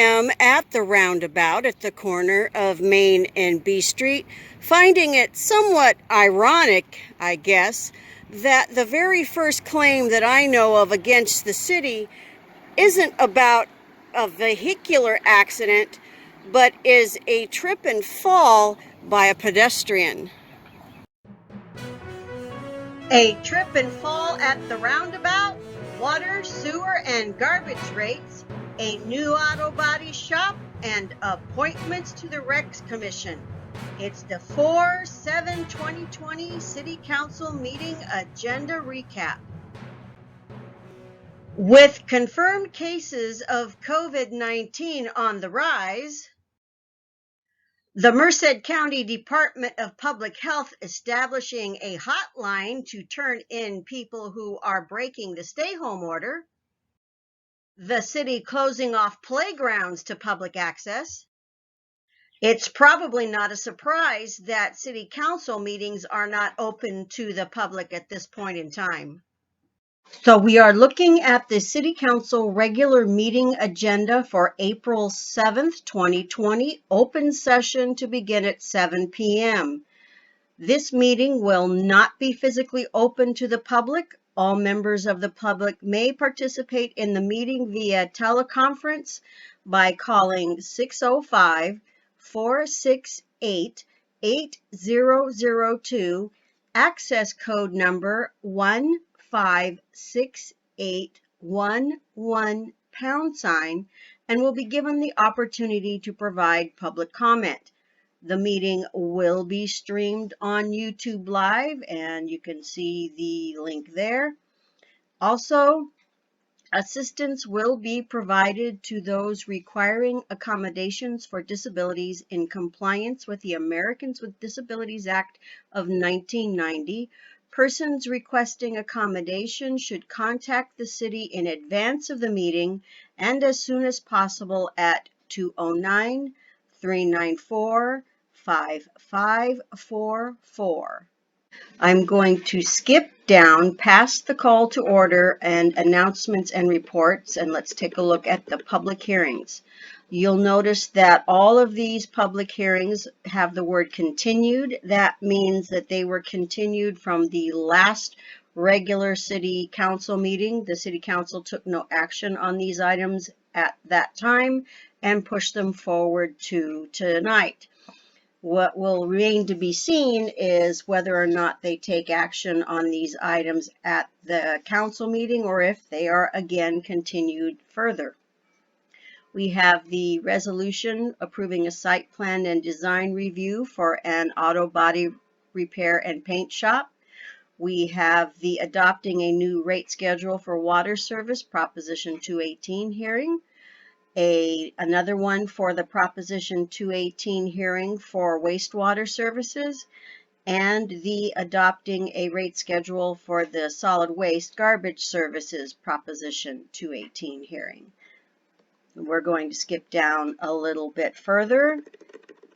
am at the Roundabout at the corner of Main and B Street, finding it somewhat ironic, I guess, that the very first claim that I know of against the city isn't about a vehicular accident, but is a trip and fall by a pedestrian. A trip and fall at the Roundabout, water, sewer, and garbage rates, a new auto body shop, and appointments to the Recs Commission. It's the 4/7/2020 City Council meeting agenda recap. With confirmed cases of COVID-19 on the rise, the Merced County Department of Public Health establishing a hotline to turn in people who are breaking the stay-home order, the city closing off playgrounds to public access. It's probably not a surprise that city council meetings are not open to the public at this point in time. So we are looking at the City Council regular meeting agenda for April 7th, 2020, open session to begin at 7 p.m. This meeting will not be physically open to the public. All members of the public may participate in the meeting via teleconference by calling 605-468-8002, access code number 156811 #, and will be given the opportunity to provide public comment. The meeting will be streamed on YouTube Live, and you can see the link there. Also, assistance will be provided to those requiring accommodations for disabilities in compliance with the Americans with Disabilities Act of 1990. Persons requesting accommodation should contact the city in advance of the meeting and as soon as possible at 209-394-5544. I'm going to skip down past the call to order and announcements and reports, and let's take a look at the public hearings. You'll notice that all of these public hearings have the word continued. That means that they were continued from the last regular city council meeting. The city council took no action on these items at that time and pushed them forward to tonight. What will remain to be seen is whether or not they take action on these items at the council meeting or if they are again continued further. We have the resolution approving a site plan and design review for an auto body repair and paint shop. We have the adopting a new rate schedule for water service, Proposition 218 hearing. Another one for the Proposition 218 hearing for wastewater services, and the adopting a rate schedule for the solid waste garbage services Proposition 218 hearing. We're going to skip down a little bit further,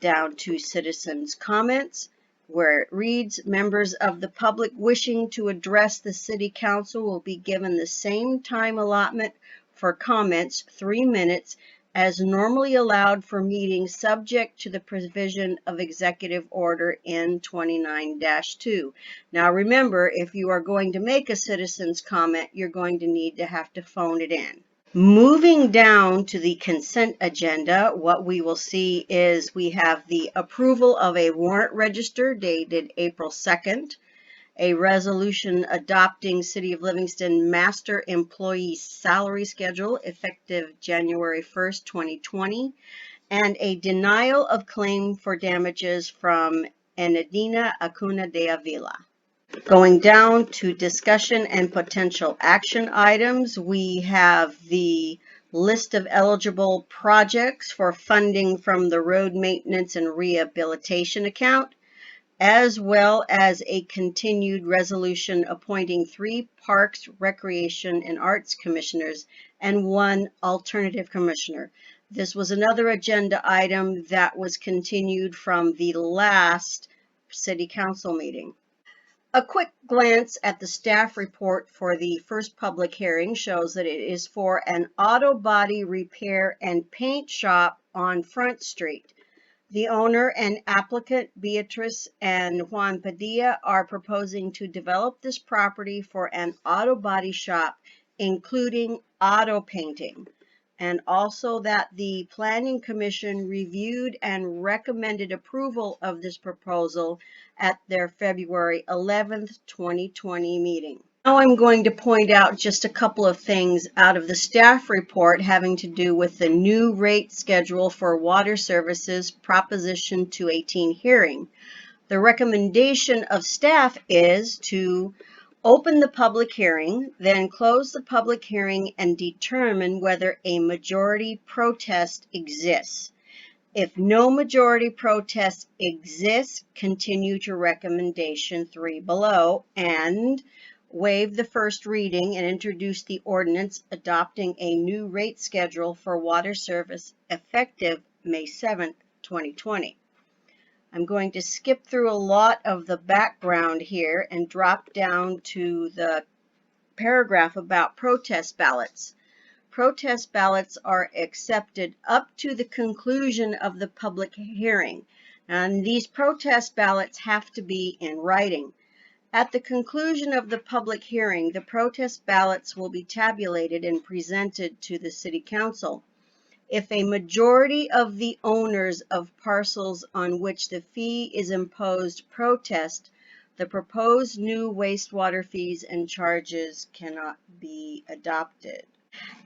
down to citizens' comments, where it reads, members of the public wishing to address the City Council will be given the same time allotment for comments, 3 minutes, as normally allowed for meetings subject to the provision of Executive Order N29-2. Now remember, if you are going to make a citizen's comment, you're going to have to phone it in. Moving down to the consent agenda, what we will see is we have the approval of a warrant register dated April 2nd, a resolution adopting City of Livingston Master Employee Salary Schedule effective January 1st, 2020, and a denial of claim for damages from Enedina Acuna de Avila. Going down to discussion and potential action items, we have the list of eligible projects for funding from the Road Maintenance and Rehabilitation account, as well as a continued resolution appointing 3 Parks, Recreation, and Arts Commissioners and 1 Alternative Commissioner. This was another agenda item that was continued from the last City Council meeting. A quick glance at the staff report for the first public hearing shows that it is for an auto body repair and paint shop on Front Street. The owner and applicant, Beatriz and Juan Padilla, are proposing to develop this property for an auto body shop, including auto painting, and also that the Planning Commission reviewed and recommended approval of this proposal at their February 11th, 2020 meeting. Now I'm going to point out just a couple of things out of the staff report having to do with the new rate schedule for water services Proposition 218 hearing. The recommendation of staff is to open the public hearing, then close the public hearing and determine whether a majority protest exists. If no majority protest exists, continue to recommendation 3 below and waive the first reading and introduce the ordinance adopting a new rate schedule for water service effective May 7th, 2020. I'm going to skip through a lot of the background here and drop down to the paragraph about protest ballots. Protest ballots are accepted up to the conclusion of the public hearing, and these protest ballots have to be in writing. At the conclusion of the public hearing, the protest ballots will be tabulated and presented to the City Council. If a majority of the owners of parcels on which the fee is imposed protest, the proposed new wastewater fees and charges cannot be adopted.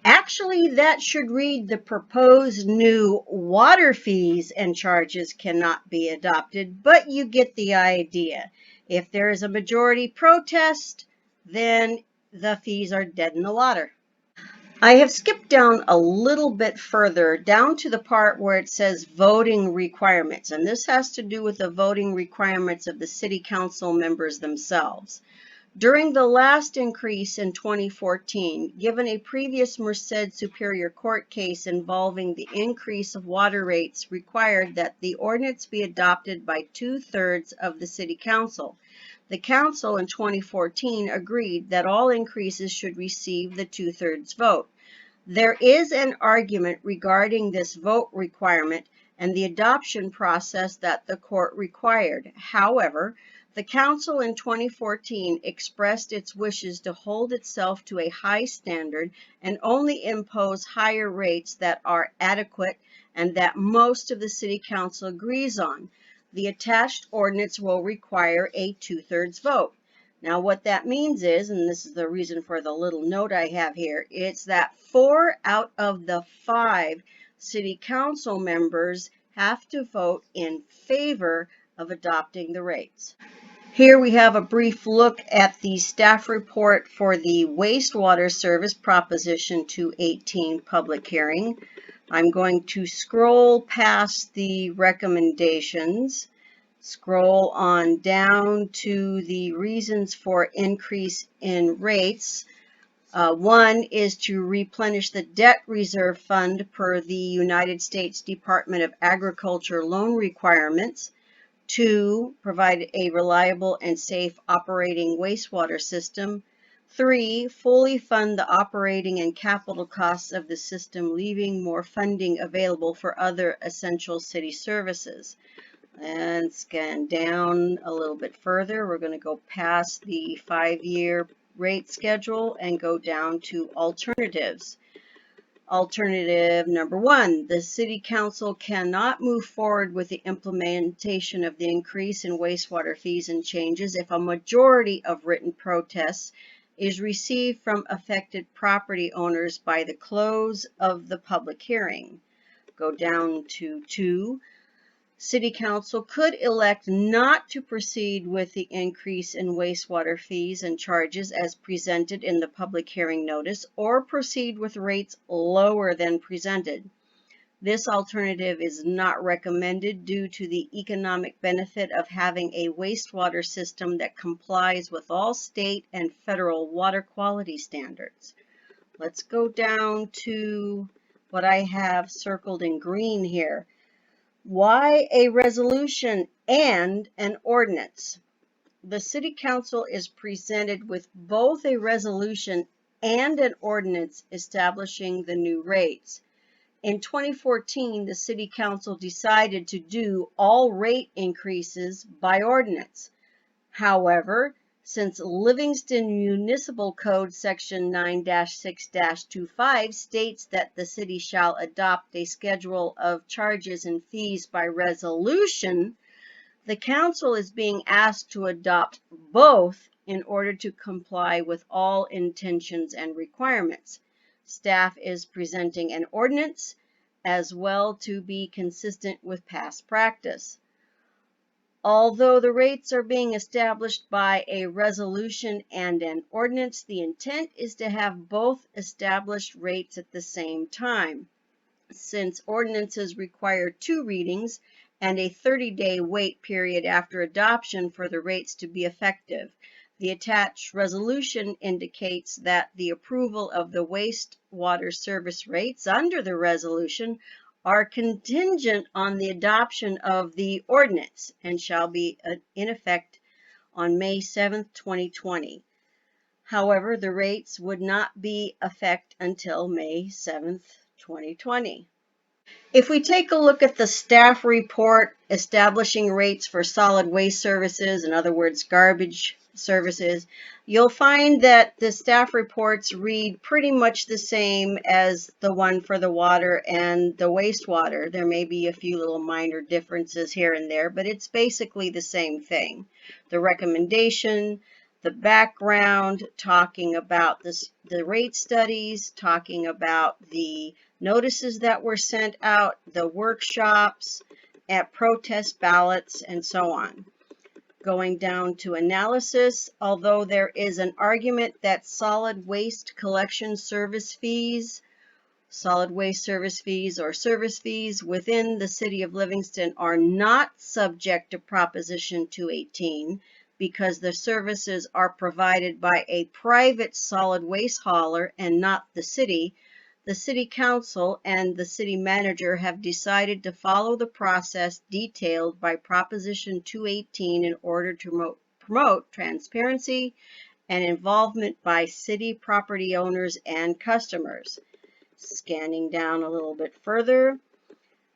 Actually, that should read the proposed new water fees and charges cannot be adopted, but you get the idea. If there is a majority protest, then the fees are dead in the water. I have skipped down a little bit further, down to the part where it says voting requirements, and this has to do with the voting requirements of the City Council members themselves. During the last increase in 2014, given a previous Merced Superior Court case involving the increase of water rates required that the ordinance be adopted by 2/3 of the City Council. The Council in 2014 agreed that all increases should receive the 2/3 vote. There is an argument regarding this vote requirement and the adoption process that the court required. However, the Council in 2014 expressed its wishes to hold itself to a high standard and only impose higher rates that are adequate and that most of the City Council agrees on. The attached ordinance will require a 2/3 vote. Now what that means is, and this is the reason for the little note I have here, it's that 4 out of the 5 City Council members have to vote in favor of adopting the rates. Here we have a brief look at the staff report for the Wastewater Service Proposition 218 public hearing. I'm going to scroll past the recommendations, scroll on down to the reasons for increase in rates. One is to replenish the debt reserve fund per the United States Department of Agriculture loan requirements. 2, provide a reliable and safe operating wastewater system. 3, fully fund the operating and capital costs of the system, leaving more funding available for other essential city services. And scan down a little bit further. We're going to go past the 5-year rate schedule and go down to alternatives. Alternative number 1, the City Council cannot move forward with the implementation of the increase in wastewater fees and changes if a majority of written protests is received from affected property owners by the close of the public hearing. Go down to 2. City Council could elect not to proceed with the increase in wastewater fees and charges as presented in the public hearing notice, or proceed with rates lower than presented. This alternative is not recommended due to the economic benefit of having a wastewater system that complies with all state and federal water quality standards. Let's go down to what I have circled in green here. Why a resolution and an ordinance? the City Council is presented with both a resolution and an ordinance establishing the new rates. In 2014, the City Council decided to do all rate increases by ordinance. However, since Livingston Municipal Code Section 9-6-25 states that the city shall adopt a schedule of charges and fees by resolution, the council is being asked to adopt both in order to comply with all intentions and requirements. Staff is presenting an ordinance as well to be consistent with past practice. Although the rates are being established by a resolution and an ordinance, the intent is to have both established rates at the same time. Since ordinances require 2 readings and a 30-day wait period after adoption for the rates to be effective, the attached resolution indicates that the approval of the wastewater service rates under the resolution are contingent on the adoption of the ordinance and shall be in effect on May 7, 2020. However, the rates would not be effect until May 7, 2020. If we take a look at the staff report establishing rates for solid waste services, in other words, garbage services, you'll find that the staff reports read pretty much the same as the one for the water and the wastewater. There may be a few little minor differences here and there, but it's basically the same thing. The recommendation, the background, talking about the rate studies, talking about the notices that were sent out, the workshops, at protest ballots, and so on. Going down to analysis, although there is an argument that solid waste collection service fees, solid waste service fees or service fees within the City of Livingston are not subject to Proposition 218 because the services are provided by a private solid waste hauler and not the city. The City Council and the City Manager have decided to follow the process detailed by Proposition 218 in order to promote transparency and involvement by city property owners and customers. Scanning down a little bit further,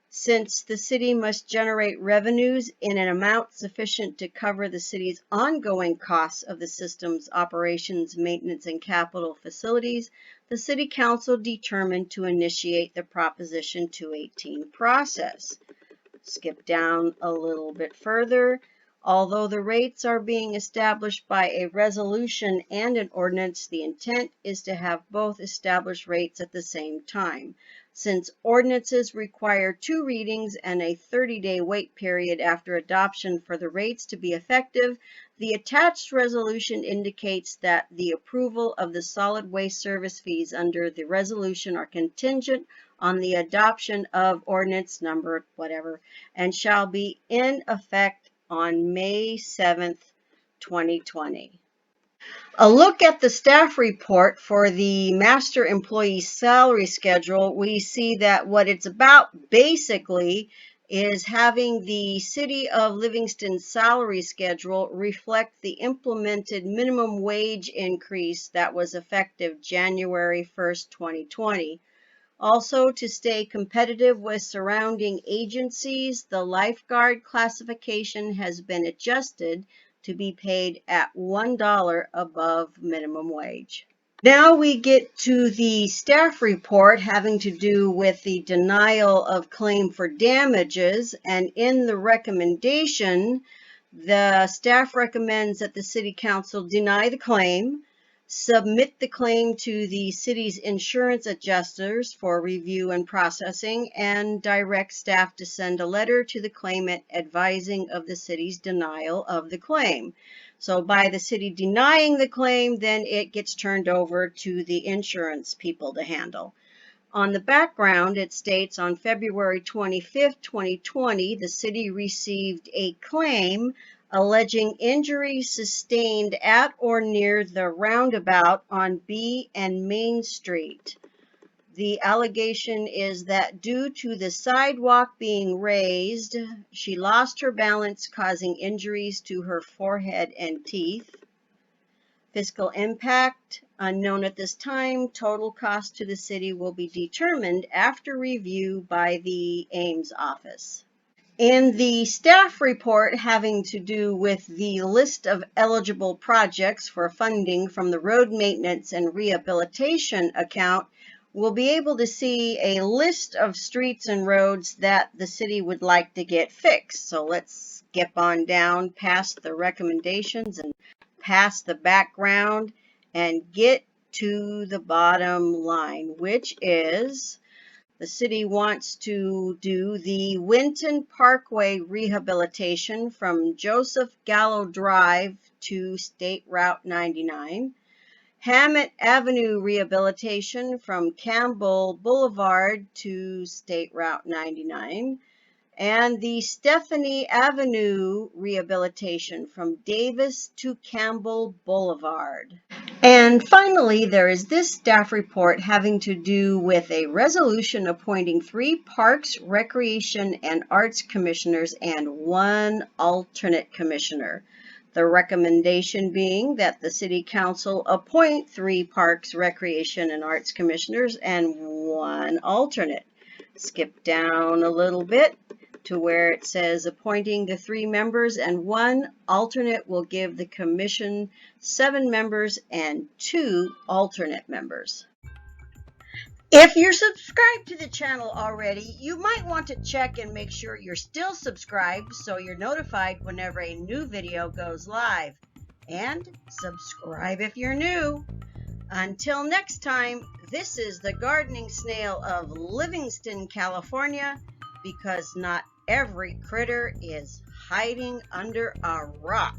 since the city must generate revenues in an amount sufficient to cover the city's ongoing costs of the system's operations, maintenance, and capital facilities, the City Council determined to initiate the Proposition 218 process. Skip down a little bit further. Although the rates are being established by a resolution and an ordinance, the intent is to have both established rates at the same time. Since ordinances require 2 readings and a 30-day wait period after adoption for the rates to be effective, the attached resolution indicates that the approval of the solid waste service fees under the resolution are contingent on the adoption of ordinance number whatever and shall be in effect on May 7th, 2020. A look at the staff report for the master employee salary schedule, we see that what it's about basically is having the City of Livingston salary schedule reflect the implemented minimum wage increase that was effective January 1st, 2020. Also, to stay competitive with surrounding agencies, the lifeguard classification has been adjusted to be paid at $1 above minimum wage. Now we get to the staff report having to do with the denial of claim for damages, and in the recommendation, the staff recommends that the City Council deny the claim, submit the claim to the city's insurance adjusters for review and processing, and direct staff to send a letter to the claimant advising of the city's denial of the claim. So by the city denying the claim, then it gets turned over to the insurance people to handle. On the background, it states on February 25th, 2020, the city received a claim alleging injuries sustained at or near the Roundabout on B and Main Street. The allegation is that due to the sidewalk being raised, she lost her balance, causing injuries to her forehead and teeth. Fiscal impact, unknown at this time. Total cost to the city will be determined after review by the Ames office. In the staff report having to do with the list of eligible projects for funding from the Road Maintenance and Rehabilitation account, we'll be able to see a list of streets and roads that the city would like to get fixed. So let's skip on down past the recommendations and past the background and get to the bottom line, which is the city wants to do the Winton Parkway rehabilitation from Joseph Gallo Drive to State Route 99, Hammett Avenue rehabilitation from Campbell Boulevard to State Route 99, and the Stephanie Avenue rehabilitation from Davis to Campbell Boulevard. And finally, there is this staff report having to do with a resolution appointing 3 Parks, Recreation, and Arts Commissioners and 1 alternate commissioner. The recommendation being that the City Council appoint 3 Parks, Recreation, and Arts Commissioners and 1 alternate. Skip down a little bit to where it says appointing the 3 members and 1 alternate will give the commission 7 members and 2 alternate members. If you're subscribed to the channel already, you might want to check and make sure you're still subscribed so you're notified whenever a new video goes live. And subscribe if you're new. Until next time, this is the gardening snail of Livingston, California, because not every critter is hiding under a rock.